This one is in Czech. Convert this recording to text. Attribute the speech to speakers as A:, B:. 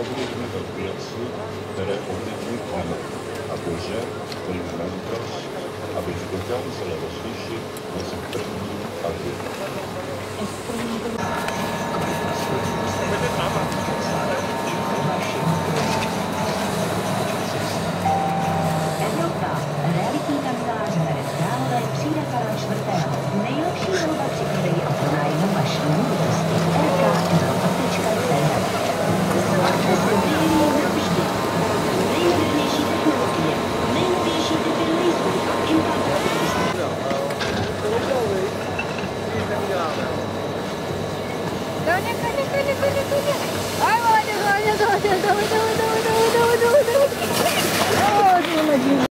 A: budeme věci, které ovlivní planetu. A Bože, dej mi moudrost, abych dokázal rozlišit mezi prvním a druhým.
B: Evropa. Realitní kancelář Hradec Králové přijde Karla IV. Nejlepší volba při prodeji a pronájmu vaší nemovitosti. rkl.cz. Zvažte se Bílý navždy. Nejmodernější technologie, nejnovější typy laserů a implantací.
C: Koně. Ajmo!